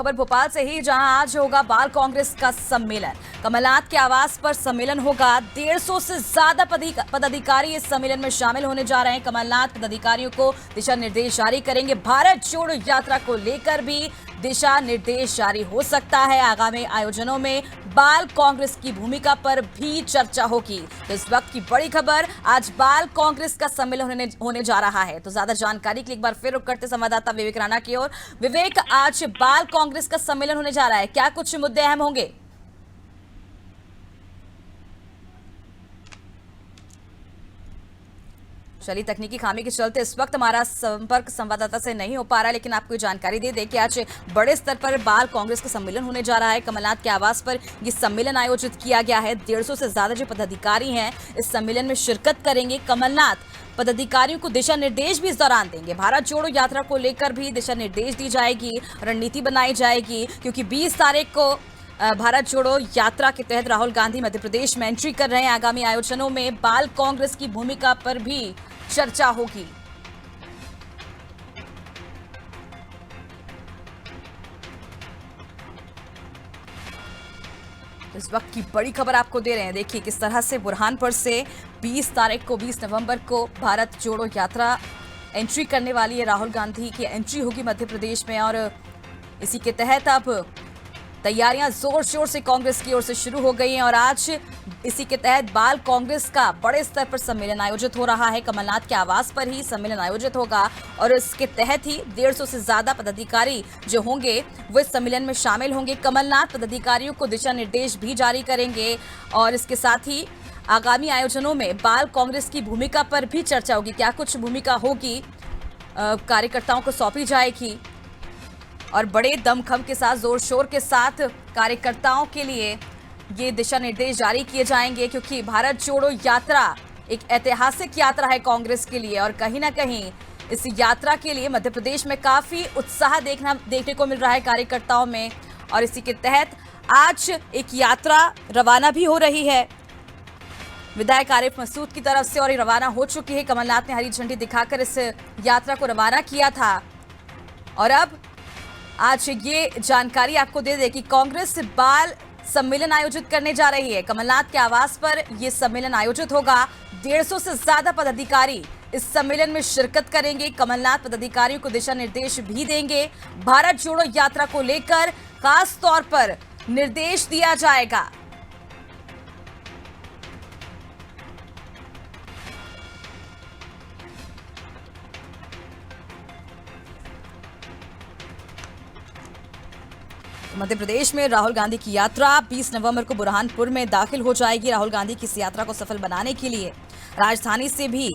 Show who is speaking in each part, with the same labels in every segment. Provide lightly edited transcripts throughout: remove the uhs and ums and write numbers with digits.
Speaker 1: खबर भोपाल से ही, जहां आज होगा बाल कांग्रेस का सम्मेलन। कमलनाथ के आवास पर सम्मेलन होगा। 150 से ज्यादा पदाधिकारी इस सम्मेलन में शामिल होने जा रहे हैं। कमलनाथ पदाधिकारियों को दिशा निर्देश जारी करेंगे। भारत जोड़ो यात्रा को लेकर भी दिशा निर्देश जारी हो सकता है। आगामी आयोजनों में बाल कांग्रेस की भूमिका पर भी चर्चा होगी। तो इस वक्त की बड़ी खबर, आज बाल कांग्रेस का सम्मेलन होने जा रहा है। तो ज्यादा जानकारी के लिए एक बार फिर रुक करते संवाददाता विवेक राणा की ओर। विवेक, आज बाल कांग्रेस का सम्मेलन होने जा रहा है, क्या कुछ मुद्दे अहम होंगे? चलिए, तकनीकी खामी के चलते इस वक्त हमारा संपर्क संवाददाता से नहीं हो पा रहा है, लेकिन आपको जानकारी दे दें कि आज बड़े स्तर पर बाल कांग्रेस का सम्मेलन होने जा रहा है। कमलनाथ के आवास पर यह सम्मेलन आयोजित किया गया है। 150 से ज्यादा जो पदाधिकारी हैं इस सम्मेलन में शिरकत करेंगे। कमलनाथ पदाधिकारियों को दिशा निर्देश भी इस दौरान देंगे। भारत जोड़ो यात्रा को लेकर भी दिशा निर्देश दी जाएगी, रणनीति बनाई जाएगी, क्योंकि 20 तारीख को भारत जोड़ो यात्रा के तहत राहुल गांधी मध्य प्रदेश में एंट्री कर रहे हैं। आगामी आयोजनों में बाल कांग्रेस की भूमिका पर भी चर्चा होगी। इस वक्त की बड़ी खबर आपको दे रहे हैं। देखिए किस तरह से बुरहानपुर से 20 तारीख को 20 नवंबर को भारत जोड़ो यात्रा एंट्री करने वाली है। राहुल गांधी की एंट्री होगी मध्य प्रदेश में, और इसी के तहत अब तैयारियां जोर शोर से कांग्रेस की ओर से शुरू हो गई हैं। और आज इसी के तहत बाल कांग्रेस का बड़े स्तर पर सम्मेलन आयोजित हो रहा है। कमलनाथ के आवास पर ही सम्मेलन आयोजित होगा, और इसके तहत ही 150 से ज्यादा पदाधिकारी जो होंगे वो इस सम्मेलन में शामिल होंगे। कमलनाथ पदाधिकारियों को दिशा निर्देश भी जारी करेंगे, और इसके साथ ही आगामी आयोजनों में बाल कांग्रेस की भूमिका पर भी चर्चा होगी। क्या कुछ भूमिका होगी, कार्यकर्ताओं को सौंपी जाएगी, और बड़े दमखम के साथ, जोर शोर के साथ कार्यकर्ताओं के लिए ये दिशा निर्देश जारी किए जाएंगे, क्योंकि भारत जोड़ो यात्रा एक ऐतिहासिक यात्रा है कांग्रेस के लिए। और कहीं ना कहीं इस यात्रा के लिए मध्य प्रदेश में काफी उत्साह देखने को मिल रहा है कार्यकर्ताओं में। और इसी के तहत आज एक यात्रा रवाना भी हो रही है विधायक आरिफ मसूद की तरफ से, और ये रवाना हो चुकी है। कमलनाथ ने हरी झंडी दिखाकर इस यात्रा को रवाना किया था। और अब आज ये जानकारी आपको दे दें कि कांग्रेस बाल सम्मेलन आयोजित करने जा रही है। कमलनाथ के आवास पर यह सम्मेलन आयोजित होगा। 150 से ज्यादा पदाधिकारी इस सम्मेलन में शिरकत करेंगे। कमलनाथ पदाधिकारियों को दिशा निर्देश भी देंगे। भारत जोड़ो यात्रा को लेकर खास तौर पर निर्देश दिया जाएगा। मध्य प्रदेश में राहुल गांधी की यात्रा 20 नवंबर को बुरहानपुर में दाखिल हो जाएगी। राहुल गांधी की इस यात्रा को सफल बनाने के लिए राजधानी से भी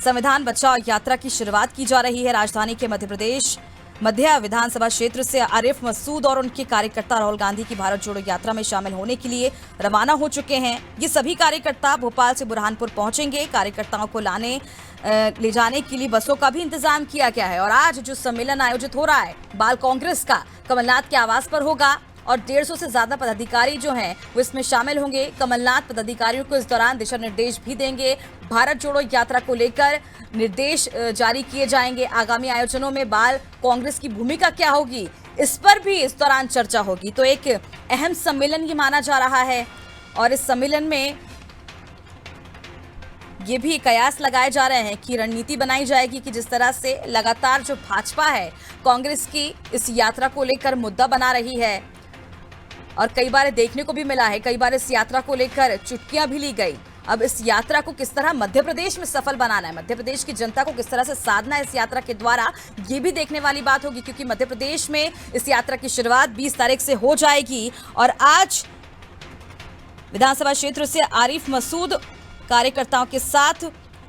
Speaker 1: संविधान बचाओ यात्रा की शुरुआत की जा रही है। राजधानी के मध्य प्रदेश मध्य विधानसभा क्षेत्र से आरिफ मसूद और उनके कार्यकर्ता राहुल गांधी की भारत जोड़ो यात्रा में शामिल होने के लिए रवाना हो चुके हैं। ये सभी कार्यकर्ता भोपाल से बुरहानपुर पहुंचेंगे। कार्यकर्ताओं को ले जाने के लिए बसों का भी इंतजाम किया गया है। और आज जो सम्मेलन आयोजित हो रहा है बाल कांग्रेस का, कमलनाथ के आवास पर होगा, और 150 से ज्यादा पदाधिकारी जो हैं वो इसमें शामिल होंगे। कमलनाथ पदाधिकारियों को इस दौरान दिशा निर्देश भी देंगे। भारत जोड़ो यात्रा को लेकर निर्देश जारी किए जाएंगे। आगामी आयोजनों में बाल कांग्रेस की भूमिका क्या होगी, इस पर भी इस दौरान चर्चा होगी। तो एक अहम सम्मेलन ये माना जा रहा है, और इस सम्मेलन में ये भी कयास लगाए जा रहे हैं कि रणनीति बनाई जाएगी कि जिस तरह से लगातार जो भाजपा है कांग्रेस की इस यात्रा को लेकर मुद्दा बना रही है, और कई बार देखने को भी मिला है, कई बार इस यात्रा को लेकर चुटकियां भी ली गई। अब इस यात्रा को किस तरह मध्य प्रदेश में सफल बनाना है, मध्य प्रदेश की जनता को किस तरह से साधना है इस यात्रा के द्वारा, ये भी देखने वाली बात होगी। क्योंकि मध्य प्रदेश में इस यात्रा की शुरुआत 20 तारीख से हो जाएगी, और आज विधानसभा क्षेत्र से आरिफ मसूद कार्यकर्ताओं के साथ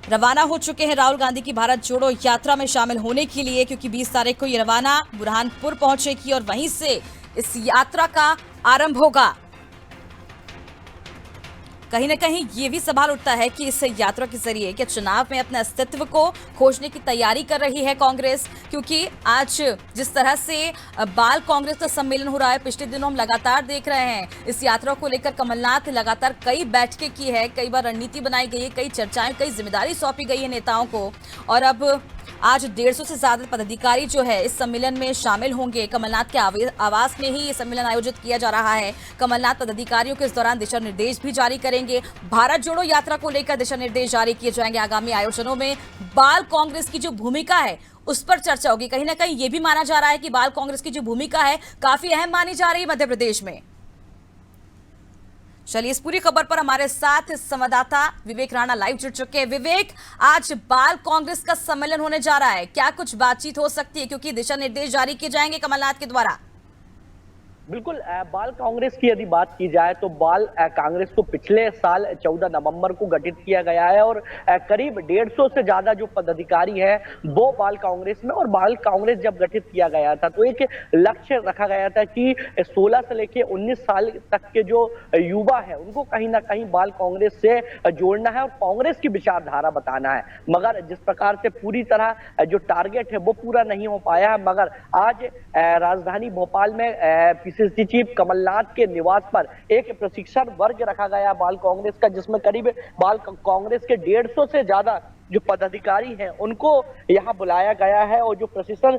Speaker 1: रवाना हो चुके हैं राहुल गांधी की भारत जोड़ो यात्रा में शामिल होने के लिए। क्योंकि 20 तारीख को ये रवाना बुरहानपुर पहुंचेगी, और वहीं से इस यात्रा का आरंभ होगा। कहीं ना कहीं ये भी सवाल उठता है कि इस यात्रा के जरिए क्या चुनाव में अपने अस्तित्व को खोजने की तैयारी कर रही है कांग्रेस। क्योंकि आज जिस तरह से बाल कांग्रेस का सम्मेलन हो रहा है, पिछले दिनों हम लगातार देख रहे हैं इस यात्रा को लेकर कमलनाथ लगातार कई बैठकें की है, कई बार रणनीति बनाई गई है, कई चर्चाएं, कई जिम्मेदारी सौंपी गई है नेताओं को। और अब आज 150 से ज्यादा पदाधिकारी जो है इस सम्मेलन में शामिल होंगे। कमलनाथ के आवास में ही ये सम्मेलन आयोजित किया जा रहा है। कमलनाथ पदाधिकारियों को इस दौरान दिशा निर्देश भी जारी करेंगे। भारत जोड़ो यात्रा को लेकर दिशा निर्देश जारी किए जाएंगे। आगामी आयोजनों में बाल कांग्रेस की जो भूमिका है उस पर चर्चा होगी। कहीं ना कहीं ये भी माना जा रहा है कि बाल कांग्रेस की जो भूमिका है काफी अहम मानी जा रही है मध्य प्रदेश में। चलिए, इस पूरी खबर पर हमारे साथ संवाददाता विवेक राणा लाइव जुड़ चुके हैं। विवेक, आज बाल कांग्रेस का सम्मेलन होने जा रहा है, क्या कुछ बातचीत हो सकती है क्योंकि दिशा निर्देश जारी किए जाएंगे कमलनाथ के द्वारा?
Speaker 2: बिल्कुल, बाल कांग्रेस की यदि बात की जाए तो बाल कांग्रेस को पिछले साल 14 नवंबर को गठित किया गया है और करीब 150 से ज्यादा जो पदाधिकारी हैं वो बाल कांग्रेस में। और बाल कांग्रेस जब गठित किया गया था तो एक लक्ष्य रखा गया था कि 16 से लेकर 19 साल तक के जो युवा है उनको कहीं ना कहीं बाल कांग्रेस से जोड़ना है और कांग्रेस की विचारधारा बताना है। मगर जिस प्रकार से पूरी तरह जो टारगेट है वो पूरा नहीं हो पाया है। मगर आज राजधानी भोपाल में पीसीसी चीफ कमलनाथ के निवास पर एक प्रशिक्षण वर्ग रखा गया बाल कांग्रेस का, जिसमें करीब बाल कांग्रेस के 150 से ज्यादा जो पदाधिकारी हैं उनको यहाँ बुलाया गया है। और जो प्रशिक्षण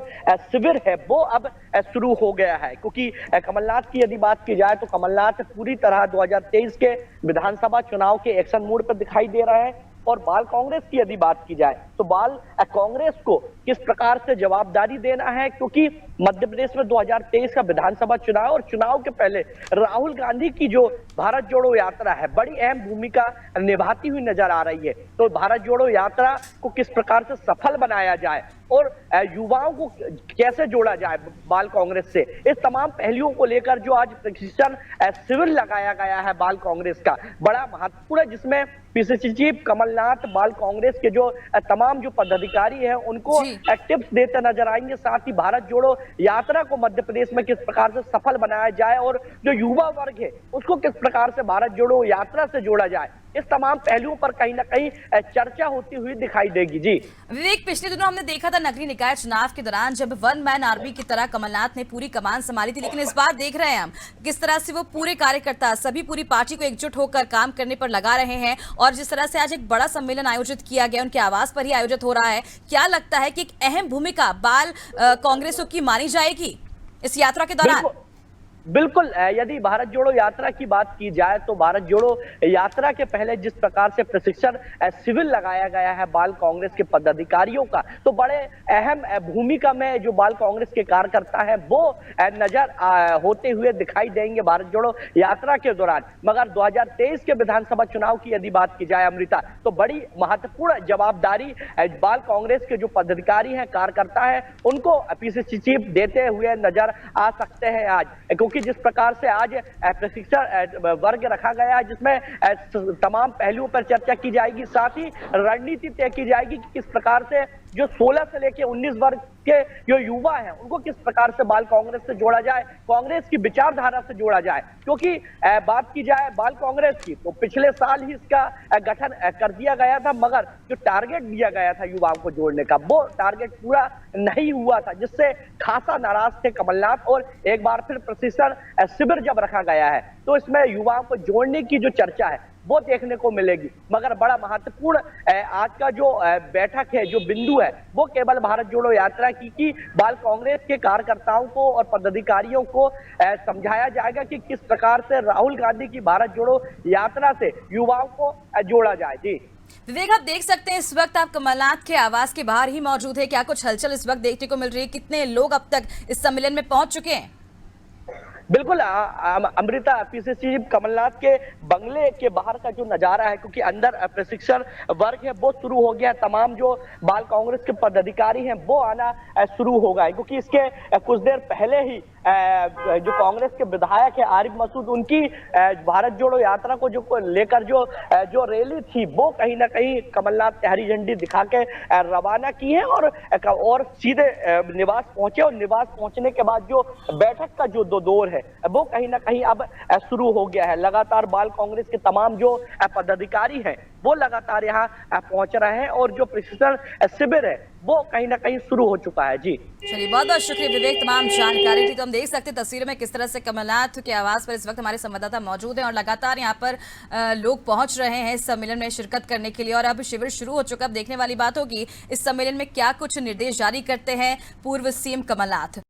Speaker 2: शिविर है वो अब शुरू हो गया है, क्योंकि कमलनाथ की यदि बात की जाए तो कमलनाथ पूरी तरह 2023 के विधानसभा चुनाव के एक्शन मोड पर दिखाई दे रहा है। और बाल कांग्रेस की यदि बात की जाए तो बाल कांग्रेस को किस प्रकार से जवाबदारी देना है, क्योंकि मध्य प्रदेश में 2023 का विधानसभा चुनाव और चुनाव के पहले राहुल गांधी की जो भारत जोड़ो यात्रा है बड़ी अहम भूमिका निभाती हुई नजर आ रही है। तो भारत जोड़ो यात्रा को किस प्रकार से सफल बनाया जाए और युवाओं को कैसे जोड़ा जाए बाल कांग्रेस से, इस तमाम पहलुओं को लेकर जो आज प्रशिक्षण शिविर लगाया गया है बाल कांग्रेस का बड़ा महत्वपूर्ण है, जिसमें पीसीसी चीफ कमलनाथ बाल कांग्रेस के जो तमाम जो पदाधिकारी हैं उनको टिप्स देते नजर आएंगे। साथ ही भारत जोड़ो यात्रा को मध्य प्रदेश में किस प्रकार से सफल बनाया जाए और जो युवा वर्ग है उसको किस प्रकार से भारत जोड़ो यात्रा से जोड़ा जाए, इस तमाम पहलुओं पर कहीं ना कहीं चर्चा होती हुई दिखाई देगी। जी
Speaker 1: विवेक, पिछले दिनों हमने देखा था नगरीय निकाय चुनाव के दौरान जब वन मैन आर्मी की तरह कमलनाथ ने पूरी कमान संभाली थी, लेकिन इस बार देख रहे हैं हम किस तरह से वो पूरे कार्यकर्ता सभी पूरी पार्टी को एकजुट होकर काम करने पर लगा रहे हैं। और जिस तरह से आज एक बड़ा सम्मेलन आयोजित किया गया, उनके आवास पर ही आयोजित हो रहा है, क्या लगता है कि एक अहम भूमिका बाल कांग्रेसों की मानी जाएगी इस यात्रा के दौरान?
Speaker 2: बिल्कुल, यदि भारत जोड़ो यात्रा की बात की जाए तो भारत जोड़ो यात्रा के पहले जिस प्रकार से प्रशिक्षण शिविर लगाया गया है बाल कांग्रेस के पदाधिकारियों का, तो बड़े अहम भूमिका में जो बाल कांग्रेस के कार्यकर्ता है वो नजर होते हुए दिखाई देंगे भारत जोड़ो यात्रा के दौरान। मगर 2023 के विधानसभा चुनाव की यदि बात की जाए अमृता, तो बड़ी महत्वपूर्ण जवाबदारी बाल कांग्रेस के जो पदाधिकारी हैं कार्यकर्ता है उनको पीसीसी चीफ देते हुए नजर आ सकते हैं आज, क्योंकि जिस प्रकार से आज प्रशिक्षण वर्ग रखा गया है जिसमें तमाम पहलुओं पर चर्चा की जाएगी, साथ ही रणनीति तय की जाएगी कि किस प्रकार से जो 16 से लेकर 19 वर्ग के जो युवा हैं उनको किस प्रकार से बाल कांग्रेस से जोड़ा जाए, कांग्रेस की विचारधारा से जोड़ा जाए। क्योंकि बात की जाए बाल कांग्रेस की तो पिछले साल ही इसका गठन कर दिया गया था, मगर जो टारगेट दिया गया था युवाओं को जोड़ने का वो टारगेट पूरा नहीं हुआ था, जिससे खासा नाराज थे कमलनाथ। और एक बार फिर प्रशिक्षण शिविर जब रखा गया है तो इसमें युवाओं को जोड़ने की जो चर्चा है वो देखने को मिलेगी। मगर बड़ा महत्वपूर्ण आज का जो बैठक है, जो बिंदु है, वो केवल भारत जोड़ो यात्रा की बाल कांग्रेस के कार्यकर्ताओं को और पदाधिकारियों को समझाया जाएगा कि किस प्रकार से राहुल गांधी की भारत जोड़ो यात्रा से युवाओं को जोड़ा जाए। जी
Speaker 1: विवेक, आप देख सकते हैं इस वक्त आप कमलनाथ के आवास के बाहर ही मौजूद है, क्या कुछ हलचल इस वक्त देखने को मिल रही है? कितने लोग अब तक इस सम्मेलन में पहुंच चुके हैं?
Speaker 2: बिल्कुल अमृता, पीसीसी कमलनाथ के बंगले के बाहर का जो नजारा है, क्योंकि अंदर प्रशिक्षण वर्ग है वो शुरू हो गया, तमाम जो बाल कांग्रेस के पदाधिकारी हैं वो आना शुरू हो गए, क्योंकि इसके कुछ देर पहले ही जो कांग्रेस के विधायक है आरिफ मसूद, उनकी भारत जोड़ो यात्रा को जो लेकर जो रैली थी वो कहीं ना कहीं कमलनाथ हरी झंडी दिखा के रवाना की है और सीधे निवास पहुंचे। और निवास पहुंचने के बाद जो बैठक का जो दौर है वो कहीं ना कहीं अब शुरू हो गया है। लगातार बाल कांग्रेस के तमाम जो पदाधिकारी हैं वो लगातार यहाँ पहुंच रहे हैं और जो प्रशिक्षण शिविर है वो कहीं ना कहीं शुरू हो चुका है। जी
Speaker 1: चलिए, बहुत बहुत शुक्रिया विवेक, तमाम जानकारी थी। तो हम देख सकते हैं तस्वीरों में किस तरह से कमलनाथ के आवास पर इस वक्त हमारे संवाददाता मौजूद हैं और लगातार यहाँ पर लोग पहुंच रहे हैं इस सम्मेलन में शिरकत करने के लिए और अब शिविर शुरू हो चुका है। अब देखने वाली बात होगी इस सम्मेलन में क्या कुछ निर्देश जारी करते हैं पूर्व सीएम कमलनाथ।